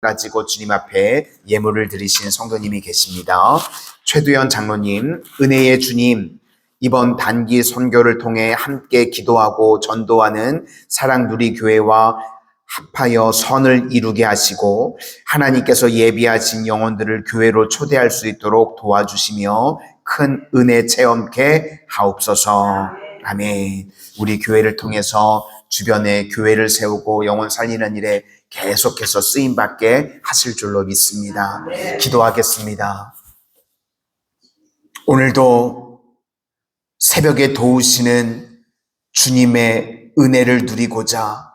가지고 주님 앞에 예물을 드리신 성도님이 계십니다. 최두현 장로님, 은혜의 주님, 이번 단기 선교를 통해 함께 기도하고 전도하는 사랑누리교회와 합하여 선을 이루게 하시고 하나님께서 예비하신 영혼들을 교회로 초대할 수 있도록 도와주시며 큰 은혜 체험케 하옵소서. 아멘. 우리 교회를 통해서 주변에 교회를 세우고 영혼 살리는 일에 계속해서 쓰임받게 하실 줄로 믿습니다. 기도하겠습니다. 오늘도 새벽에 도우시는 주님의 은혜를 누리고자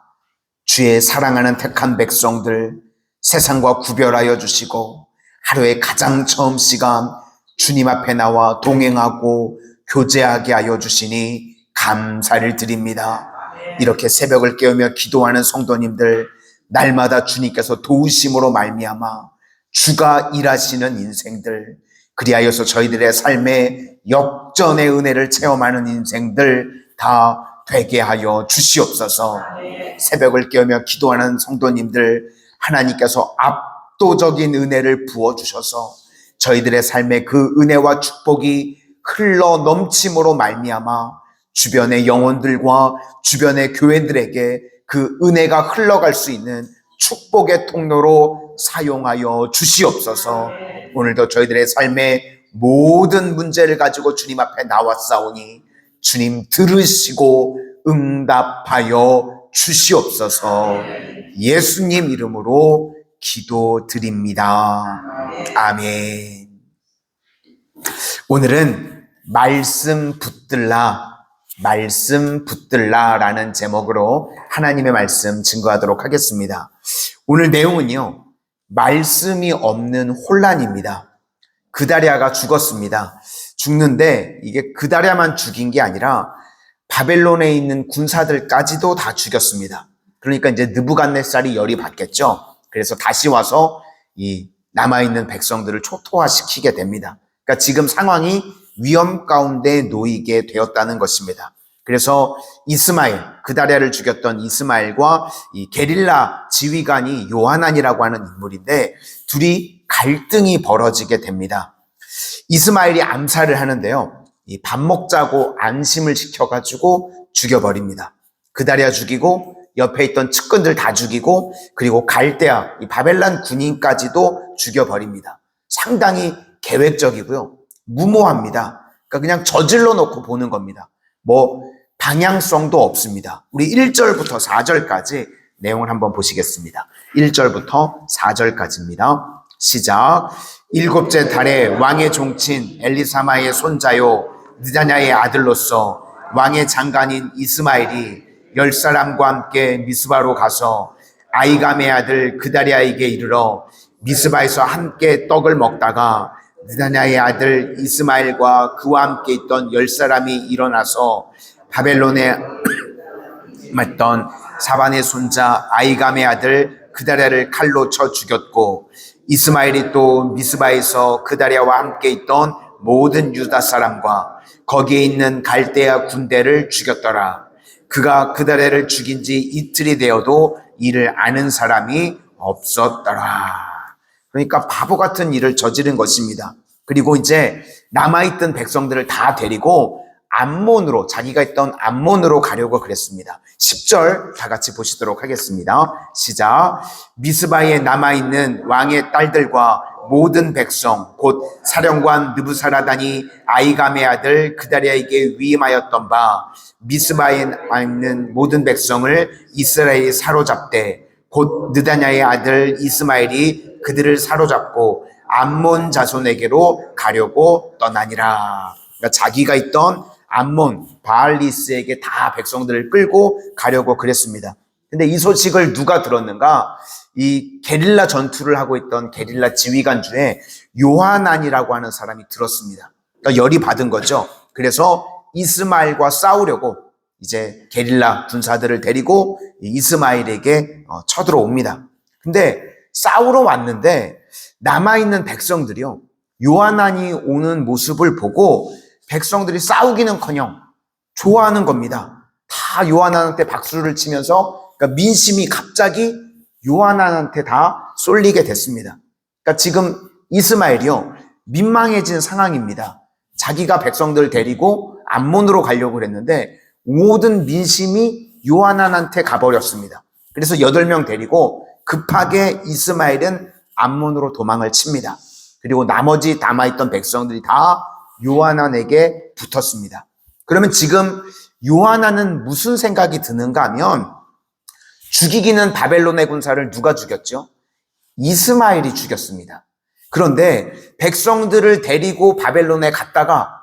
주의 사랑하는 택한 백성들 세상과 구별하여 주시고 하루의 가장 처음 시간 주님 앞에 나와 동행하고 교제하게 하여 주시니 감사를 드립니다. 이렇게 새벽을 깨우며 기도하는 성도님들 날마다 주님께서 도우심으로 말미암아 주가 일하시는 인생들, 그리하여서 저희들의 삶에 역전의 은혜를 체험하는 인생들 다 되게 하여 주시옵소서. 새벽을 깨우며 기도하는 성도님들 하나님께서 압도적인 은혜를 부어주셔서 저희들의 삶에 그 은혜와 축복이 흘러 넘침으로 말미암아 주변의 영혼들과 주변의 교회들에게 그 은혜가 흘러갈 수 있는 축복의 통로로 사용하여 주시옵소서. 오늘도 저희들의 삶의 모든 문제를 가지고 주님 앞에 나왔사오니 주님 들으시고 응답하여 주시옵소서. 예수님 이름으로 기도드립니다. 아멘. 오늘은 말씀 붙들라라는 제목으로 하나님의 말씀 증거하도록 하겠습니다. 오늘 내용은요, 말씀이 없는 혼란입니다. 그다랴가 죽었습니다. 죽는데 이게 그다랴만 죽인 게 아니라 바벨론에 있는 군사들까지도 다 죽였습니다. 그러니까 이제 느부갓네살이 열이 받겠죠. 그래서 다시 와서 이 남아있는 백성들을 초토화시키게 됩니다. 그러니까 지금 상황이 위험 가운데 놓이게 되었다는 것입니다. 그래서 이스마엘, 그다랴를 죽였던 이스마엘과 이 게릴라 지휘관이 요하난이라고 하는 인물인데 둘이 갈등이 벌어지게 됩니다. 이스마엘이 암살을 하는데요, 이 밥 먹자고 안심을 시켜가지고 죽여버립니다. 그다랴 죽이고 옆에 있던 측근들 다 죽이고 그리고 갈대아, 이 바벨론 군인까지도 죽여버립니다. 상당히 계획적이고요, 무모합니다. 그러니까 그냥 저질러 놓고 보는 겁니다. 방향성도 없습니다. 우리 1절부터 4절까지 내용을 한번 보시겠습니다. 1절부터 4절까지입니다. 시작. 일곱째 달에 왕의 종친 엘리사마의 손자요 느다냐의 아들로서 왕의 장관인 이스마엘이 10사람과 함께 미스바로 가서 아이감의 아들 그다랴에게 이르러 미스바에서 함께 떡을 먹다가 느다냐의 아들 이스마엘과 그와 함께 있던 10사람이 일어나서 바벨론에 있던 사반의 손자 아이감의 아들 그다랴를 칼로 쳐 죽였고 이스마엘이 또 미스바에서 그다랴와 함께 있던 모든 유다 사람과 거기에 있는 갈대아 군대를 죽였더라. 그가 그다랴를 죽인 지 이틀이 되어도 이를 아는 사람이 없었더라. 그러니까 바보 같은 일을 저지른 것입니다. 그리고 이제 남아있던 백성들을 다 데리고 암몬으로, 자기가 있던 암몬으로 가려고 그랬습니다. 10절 다 같이 보시도록 하겠습니다. 시작. 미스바에 남아있는 왕의 딸들과 모든 백성 곧 사령관 느부사라단이 아이감의 아들 그다랴에게 위임하였던 바 미스바에 있는 모든 백성을 이스라엘이 사로잡되 곧 느다냐의 아들 이스마엘이 그들을 사로잡고 암몬 자손에게로 가려고 떠나니라. 그러니까 자기가 있던 암몬 바알리스에게 다 백성들을 끌고 가려고 그랬습니다. 근데 이 소식을 누가 들었는가? 이 게릴라 전투를 하고 있던 게릴라 지휘관 중에 요하난이라고 하는 사람이 들었습니다. 그러니까 열이 받은 거죠. 그래서 이스마엘과 싸우려고 이제 게릴라 군사들을 데리고 이스마엘에게 쳐들어옵니다. 근데 싸우러 왔는데 남아있는 백성들이요, 요하난이 오는 모습을 보고 백성들이 싸우기는커녕 좋아하는 겁니다. 다 요하난한테 박수를 치면서, 그러니까 민심이 갑자기 요하난한테 다 쏠리게 됐습니다. 그러니까 지금 이스마엘이요, 민망해진 상황입니다. 자기가 백성들 데리고 암몬으로 가려고 그랬는데 모든 민심이 요하난한테 가버렸습니다. 그래서 8명 데리고 급하게 이스마엘은 암몬으로 도망을 칩니다. 그리고 나머지 남아있던 백성들이 다 요하난에게 붙었습니다. 그러면 지금 요하난은 무슨 생각이 드는가 하면, 죽이기는 바벨론의 군사를 누가 죽였죠? 이스마엘이 죽였습니다. 그런데 백성들을 데리고 바벨론에 갔다가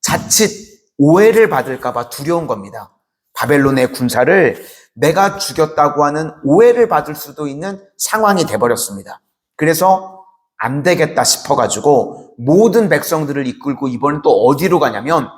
자칫 오해를 받을까 봐 두려운 겁니다. 바벨론의 군사를 내가 죽였다고 하는 오해를 받을 수도 있는 상황이 돼버렸습니다. 그래서 안 되겠다 싶어가지고 모든 백성들을 이끌고 이번엔 또 어디로 가냐면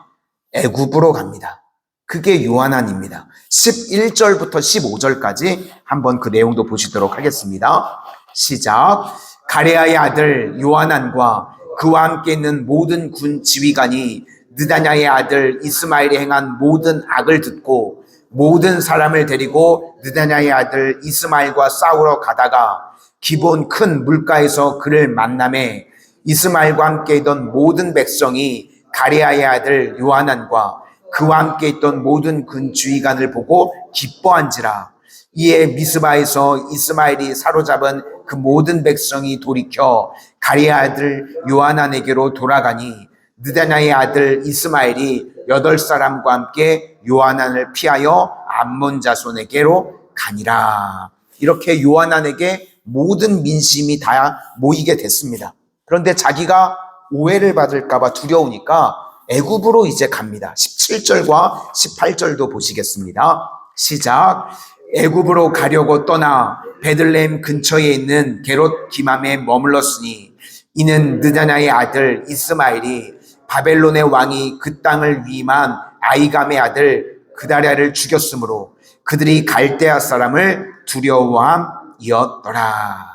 애굽으로 갑니다. 그게 요하난입니다. 11절부터 15절까지 한번 그 내용도 보시도록 하겠습니다. 시작. 가레아의 아들 요하난과 그와 함께 있는 모든 군 지휘관이 느다냐의 아들 이스마엘이 행한 모든 악을 듣고 모든 사람을 데리고 느다냐의 아들 이스마엘과 싸우러 가다가 기본 큰 물가에서 그를 만나매 이스마엘과 함께 있던 모든 백성이 가레아의 아들 요하난과 그와 함께 있던 모든 군 지휘관을 보고 기뻐한지라. 이에 미스바에서 이스마엘이 사로잡은 그 모든 백성이 돌이켜 가레아 아들 요하난에게로 돌아가니 느다냐의 아들 이스마엘이 8사람과 함께 요하난을 피하여 암몬 자손에게로 가니라. 이렇게 요하난에게 모든 민심이 다 모이게 됐습니다. 그런데 자기가 오해를 받을까 봐 두려우니까 애굽으로 이제 갑니다. 17절과 18절도 보시겠습니다. 시작. 애굽으로 가려고 떠나 베들레헴 근처에 있는 게롯 기맘에 머물렀으니 이는 느다냐의 아들 이스마엘이 바벨론의 왕이 그 땅을 위임한 아이감의 아들 그다랴를 죽였으므로 그들이 갈대아 사람을 두려워함이었더라.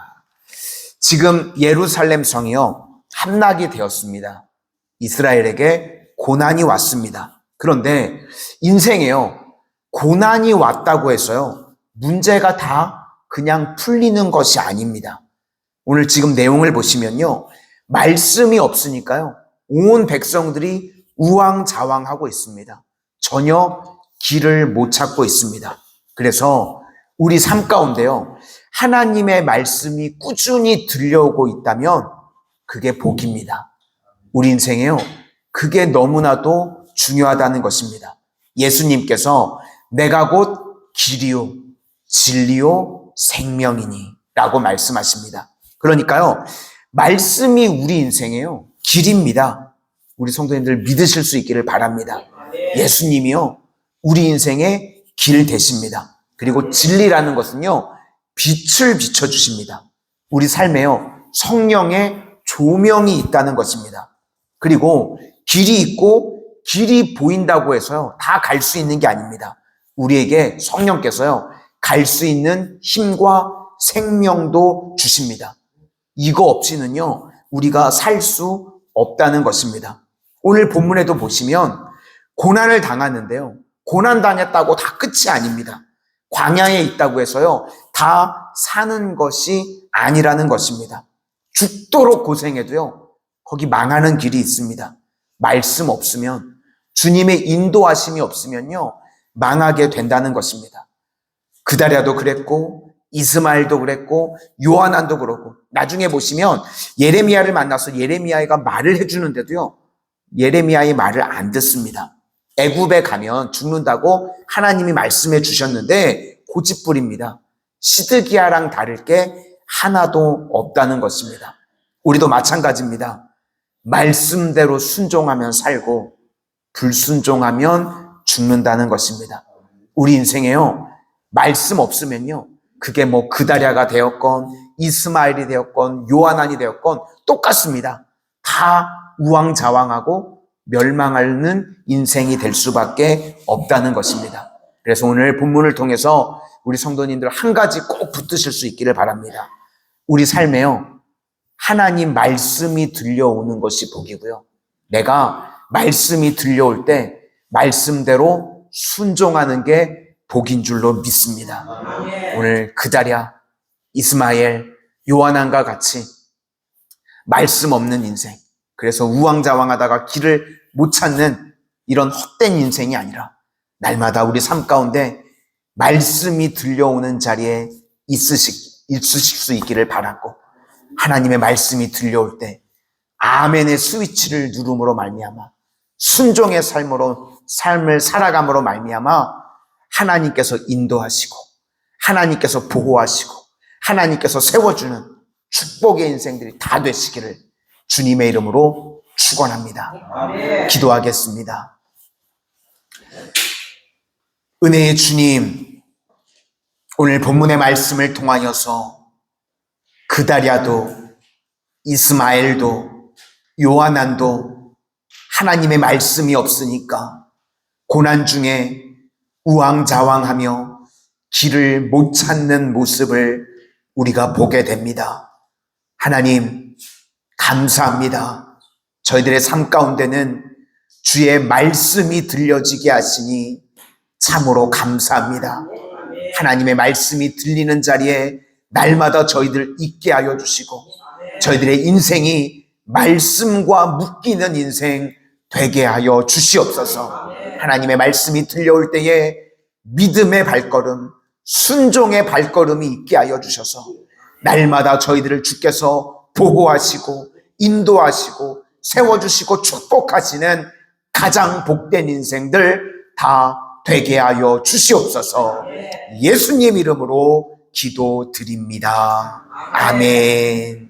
지금 예루살렘 성이요, 함락이 되었습니다. 이스라엘에게 고난이 왔습니다. 그런데 인생에요, 고난이 왔다고 해서요, 문제가 다 그냥 풀리는 것이 아닙니다. 오늘 지금 내용을 보시면요, 말씀이 없으니까요, 온 백성들이 우왕좌왕하고 있습니다. 전혀 길을 못 찾고 있습니다. 그래서 우리 삶 가운데요, 하나님의 말씀이 꾸준히 들려오고 있다면 그게 복입니다. 우리 인생에요, 그게 너무나도 중요하다는 것입니다. 예수님께서 내가 곧 길이요 진리요 생명이니 라고 말씀하십니다. 그러니까요, 말씀이 우리 인생에요, 길입니다. 우리 성도님들 믿으실 수 있기를 바랍니다. 예수님이요, 우리 인생의 길 되십니다. 그리고 진리라는 것은요, 빛을 비춰주십니다. 우리 삶에요, 성령의 조명이 있다는 것입니다. 그리고 길이 있고 길이 보인다고 해서요, 다 갈 수 있는 게 아닙니다. 우리에게 성령께서요, 갈 수 있는 힘과 생명도 주십니다. 이거 없이는요, 우리가 살 수 없다는 것입니다. 오늘 본문에도 보시면 고난을 당하는데요, 고난 당했다고 다 끝이 아닙니다. 광야에 있다고 해서요, 다 사는 것이 아니라는 것입니다. 죽도록 고생해도요, 거기 망하는 길이 있습니다. 말씀 없으면, 주님의 인도하심이 없으면요, 망하게 된다는 것입니다. 그다랴도 그랬고 이스마엘도 그랬고 요하난도 그렇고, 나중에 보시면 예레미야를 만나서 예레미야가 말을 해주는데도요, 예레미야의 말을 안 듣습니다. 애굽에 가면 죽는다고 하나님이 말씀해 주셨는데 고집부립니다. 시드기야랑 다를 게 하나도 없다는 것입니다. 우리도 마찬가지입니다. 말씀대로 순종하면 살고 불순종하면 죽는다는 것입니다. 우리 인생에요, 말씀 없으면요, 그게 뭐 그다랴가 되었건 이스마엘이 되었건 요하난이 되었건 똑같습니다. 다 우왕좌왕하고 멸망하는 인생이 될 수밖에 없다는 것입니다. 그래서 오늘 본문을 통해서 우리 성도님들 한 가지 꼭 붙드실 수 있기를 바랍니다. 우리 삶에요, 하나님 말씀이 들려오는 것이 복이고요, 내가 말씀이 들려올 때 말씀대로 순종하는 게 복인 줄로 믿습니다. 오늘 그다랴, 이스마엘, 요한안과 같이 말씀 없는 인생, 그래서 우왕좌왕하다가 길을 못 찾는 이런 헛된 인생이 아니라 날마다 우리 삶 가운데 말씀이 들려오는 자리에 있으실 수 있기를 바라고, 하나님의 말씀이 들려올 때 아멘의 스위치를 누름으로 말미암아 순종의 삶을 살아감으로 말미암아 하나님께서 인도하시고 하나님께서 보호하시고 하나님께서 세워주는 축복의 인생들이 다 되시기를 주님의 이름으로 축원합니다. 아멘. 기도하겠습니다. 은혜의 주님, 오늘 본문의 말씀을 통하여서 그다랴도 이스마엘도 요한안도 하나님의 말씀이 없으니까 고난 중에 우왕좌왕하며 길을 못 찾는 모습을 우리가 보게 됩니다. 하나님, 감사합니다. 저희들의 삶 가운데는 주의 말씀이 들려지게 하시니 참으로 감사합니다. 하나님의 말씀이 들리는 자리에 날마다 저희들 있게 하여 주시고 저희들의 인생이 말씀과 묶이는 인생 되게 하여 주시옵소서. 하나님의 말씀이 들려올 때에 믿음의 발걸음, 순종의 발걸음이 있게 하여 주셔서 날마다 저희들을 주께서 보호하시고 인도하시고 세워주시고 축복하시는 가장 복된 인생들 다 되게 하여 주시옵소서. 예수님 이름으로 기도드립니다. 아멘.